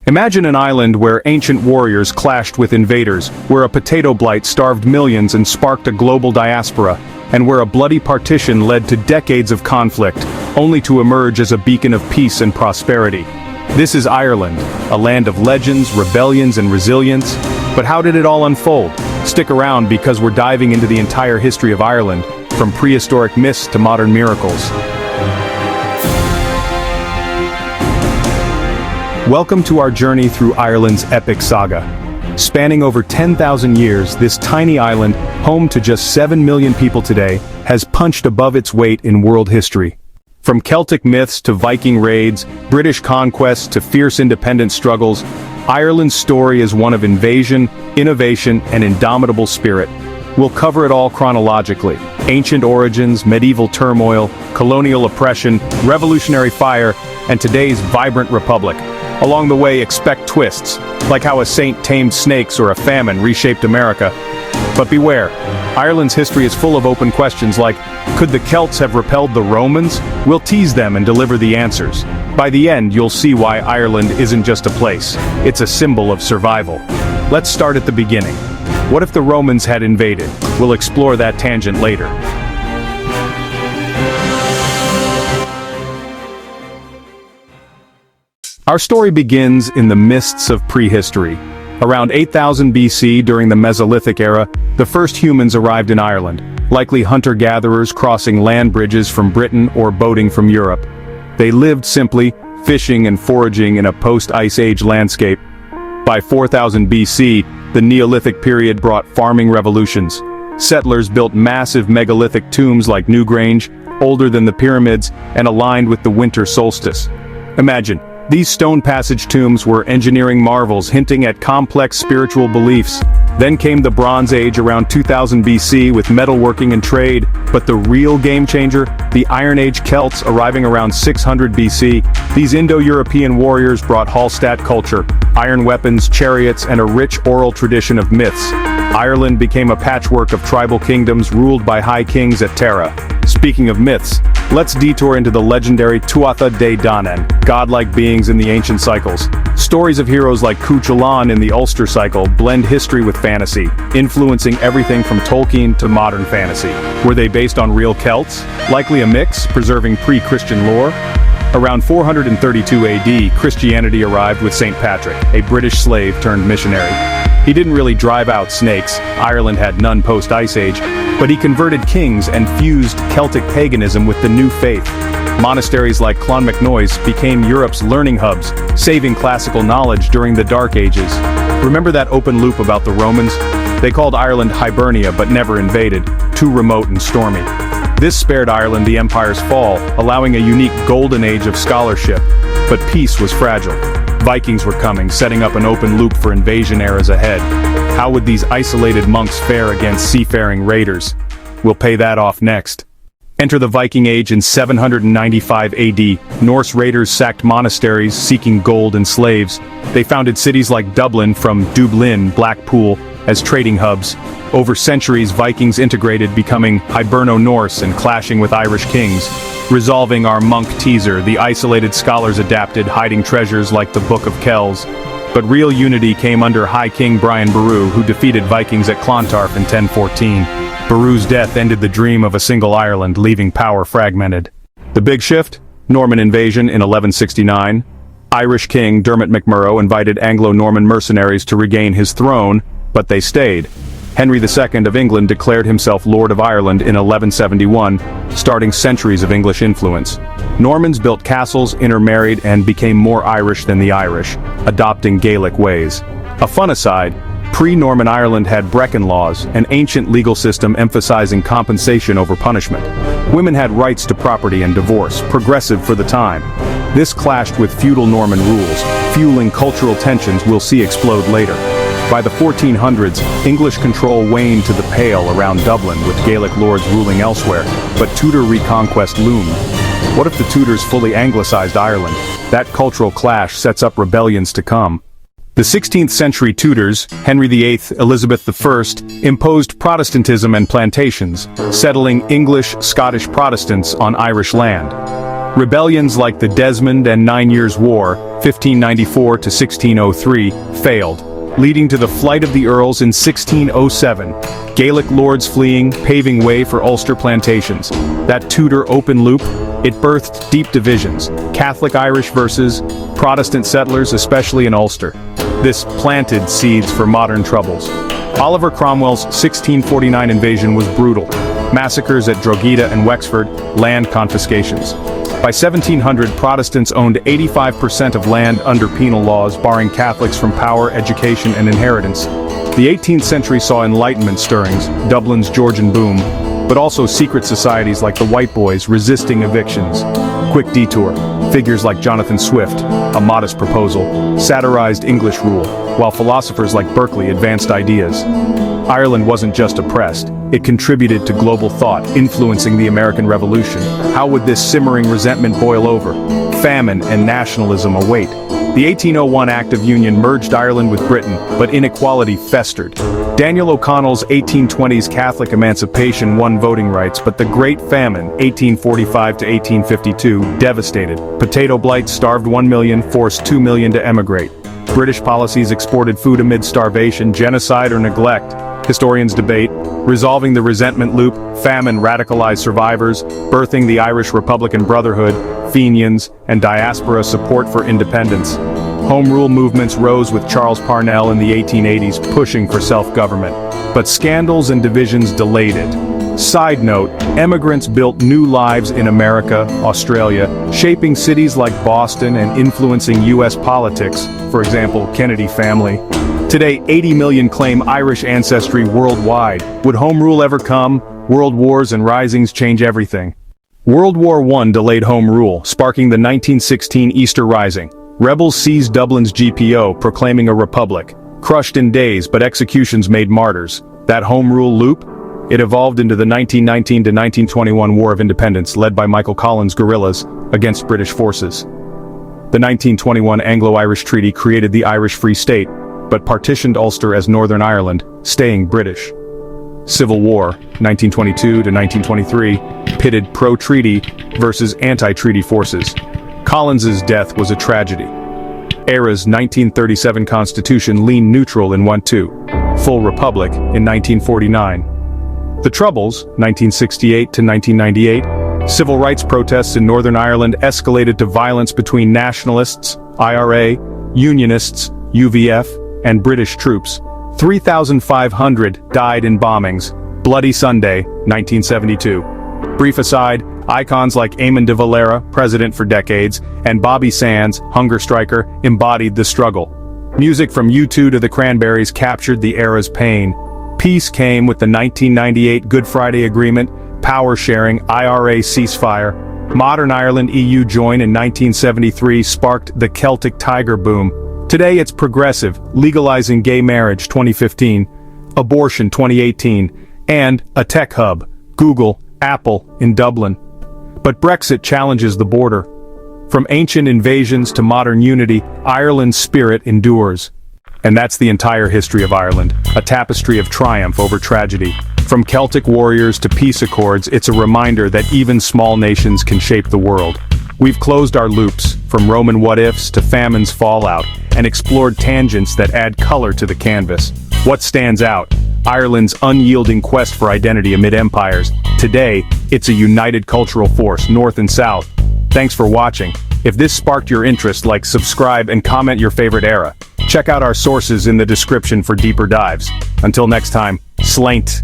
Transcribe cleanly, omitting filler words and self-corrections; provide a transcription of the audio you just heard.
Imagine an island where ancient warriors clashed with invaders, where a potato blight starved millions and sparked a global diaspora, and where a bloody partition led to decades of conflict, only to emerge as a beacon of peace and prosperity. This is Ireland, a land of legends, rebellions, and resilience. But how did it all unfold? Stick around because we're diving into the entire history of Ireland, from prehistoric myths to modern miracles. Welcome to our journey through Ireland's epic saga. Spanning over 10,000 years, this tiny island, home to just 7 million people today, has punched above its weight in world history. From Celtic myths to Viking raids, British conquests to fierce independence struggles, Ireland's story is one of invasion, innovation, and indomitable spirit. We'll cover it all chronologically: ancient origins, medieval turmoil, colonial oppression, revolutionary fire, and today's vibrant republic. Along the way, expect twists, like how a saint tamed snakes or a famine reshaped America. But beware, Ireland's history is full of open questions like, could the Celts have repelled the Romans? We'll tease them and deliver the answers. By the end, you'll see why Ireland isn't just a place, it's a symbol of survival. Let's start at the beginning. What if the Romans had invaded? We'll explore that tangent later. Our story begins in the mists of prehistory. Around 8000 BC, during the Mesolithic era, the first humans arrived in Ireland, likely hunter-gatherers crossing land bridges from Britain or boating from Europe. They lived simply, fishing and foraging in a post-Ice Age landscape. By 4000 BC, the Neolithic period brought farming revolutions. Settlers built massive megalithic tombs like Newgrange, older than the pyramids and aligned with the winter solstice. Imagine, these stone passage tombs were engineering marvels hinting at complex spiritual beliefs. Then came the Bronze Age around 2000 BC with metalworking and trade, but the real game changer, the Iron Age Celts arriving around 600 BC. These Indo-European warriors brought Hallstatt culture, iron weapons, chariots, and a rich oral tradition of myths. Ireland became a patchwork of tribal kingdoms ruled by high kings at Tara. Speaking of myths, let's detour into the legendary Tuatha Dé Danann, godlike beings in the ancient cycles. Stories of heroes like Cuchulainn in the Ulster cycle blend history with fantasy, influencing everything from Tolkien to modern fantasy. Were they based on real Celts? Likely a mix, preserving pre-Christian lore? Around 432 AD, Christianity arrived with St. Patrick, a British slave turned missionary. He didn't really drive out snakes, Ireland had none post-Ice Age, but he converted kings and fused Celtic paganism with the new faith. Monasteries like Clonmacnoise became Europe's learning hubs, saving classical knowledge during the Dark Ages. Remember that open loop about the Romans? They called Ireland Hibernia but never invaded, too remote and stormy. This spared Ireland the empire's fall, allowing a unique golden age of scholarship. But peace was fragile. Vikings were coming, setting up an open loop for invasion eras ahead. How would these isolated monks fare against seafaring raiders? We'll pay that off next. Enter the Viking Age in 795 AD. Norse raiders sacked monasteries, seeking gold and slaves. They founded cities like Dublin, from Dublin, Blackpool, as trading hubs. Over centuries, Vikings integrated, becoming Hiberno-Norse and clashing with Irish kings. Resolving our monk teaser, the isolated scholars adapted, hiding treasures like the Book of Kells. But real unity came under High King Brian Boru, who defeated Vikings at Clontarf in 1014. Boru's death ended the dream of a single Ireland, leaving power fragmented. The big shift? Norman invasion in 1169. Irish King Dermot MacMurrough invited Anglo-Norman mercenaries to regain his throne, but they stayed. Henry II of England declared himself Lord of Ireland in 1171, starting centuries of English influence. Normans built castles, intermarried, and became more Irish than the Irish, adopting Gaelic ways. A fun aside, pre-Norman Ireland had Brecon laws, an ancient legal system emphasizing compensation over punishment. Women had rights to property and divorce, progressive for the time. This clashed with feudal Norman rules, fueling cultural tensions we'll see explode later. By the 1400s, English control waned to the Pale around Dublin, with Gaelic lords ruling elsewhere, but Tudor reconquest loomed. What if the Tudors fully anglicized Ireland? That cultural clash sets up rebellions to come. The 16th century Tudors, Henry VIII, Elizabeth I, imposed Protestantism and plantations, settling English, Scottish Protestants on Irish land. Rebellions like the Desmond and 9 Years' War, 1594 to 1603, failed, leading to the flight of the Earls in 1607, Gaelic lords fleeing, paving way for Ulster plantations. That Tudor open loop, it birthed deep divisions, Catholic Irish versus Protestant settlers, especially in Ulster. This planted seeds for modern troubles. Oliver Cromwell's 1649 invasion was brutal. Massacres at Drogheda and Wexford, land confiscations. By 1700, Protestants owned 85% of land under penal laws, barring Catholics from power, education, and inheritance. The 18th century saw Enlightenment stirrings, Dublin's Georgian boom, but also secret societies like the White Boys resisting evictions. Quick detour. Figures like Jonathan Swift, A Modest Proposal, satirized English rule, while philosophers like Berkeley advanced ideas. Ireland wasn't just oppressed, it contributed to global thought, influencing the American Revolution. How would this simmering resentment boil over? Famine and nationalism await. The 1801 Act of Union merged Ireland with Britain, but inequality festered. Daniel O'Connell's 1820s Catholic emancipation won voting rights, but the Great Famine, 1845 to 1852, devastated. Potato blight starved 1 million, forced 2 million to emigrate. British policies exported food amid starvation, genocide, or neglect. Historians debate. Resolving the resentment loop, famine radicalized survivors, birthing the Irish Republican Brotherhood, Fenians, and diaspora support for independence. Home rule movements rose with Charles Parnell in the 1880s pushing for self-government. But scandals and divisions delayed it. Side note, immigrants built new lives in America, Australia, shaping cities like Boston and influencing U.S. politics, for example, Kennedy family. Today, 80 million claim Irish ancestry worldwide. Would home rule ever come? World wars and risings change everything. World War I delayed home rule, sparking the 1916 Easter Rising. Rebels seized Dublin's GPO, proclaiming a republic. Crushed in days, but executions made martyrs. That home rule loop? It evolved into the 1919 to 1921 War of Independence, led by Michael Collins' guerrillas against British forces. The 1921 Anglo-Irish Treaty created the Irish Free State, but partitioned Ulster as Northern Ireland, staying British. Civil War, 1922 to 1923, pitted pro-treaty versus anti-treaty forces. Collins's death was a tragedy. ERA's 1937 constitution leaned neutral in 1-2, full republic in 1949. The Troubles, 1968 to 1998, civil rights protests in Northern Ireland escalated to violence between nationalists, IRA, Unionists, UVF, and British troops. 3,500 died in bombings. Bloody Sunday, 1972. Brief aside, icons like Eamon de Valera, president for decades, and Bobby Sands, hunger striker, embodied the struggle. Music from U2 to the Cranberries captured the era's pain. Peace came with the 1998 Good Friday Agreement, power-sharing IRA ceasefire. Modern Ireland EU join in 1973 sparked the Celtic Tiger boom. Today it's progressive, legalizing gay marriage 2015, abortion 2018, and a tech hub, Google, Apple, in Dublin. But Brexit challenges the border. From ancient invasions to modern unity, Ireland's spirit endures. And that's the entire history of Ireland, a tapestry of triumph over tragedy. From Celtic warriors to peace accords, it's a reminder that even small nations can shape the world. We've closed our loops, from Roman what-ifs to famine's fallout, and explored tangents that add color to the canvas. What stands out? Ireland's unyielding quest for identity amid empires. Today, it's a united cultural force, north and south. Thanks for watching. If this sparked your interest, like, subscribe, and comment your favorite era. Check out our sources in the description for deeper dives. Until next time, Slaint.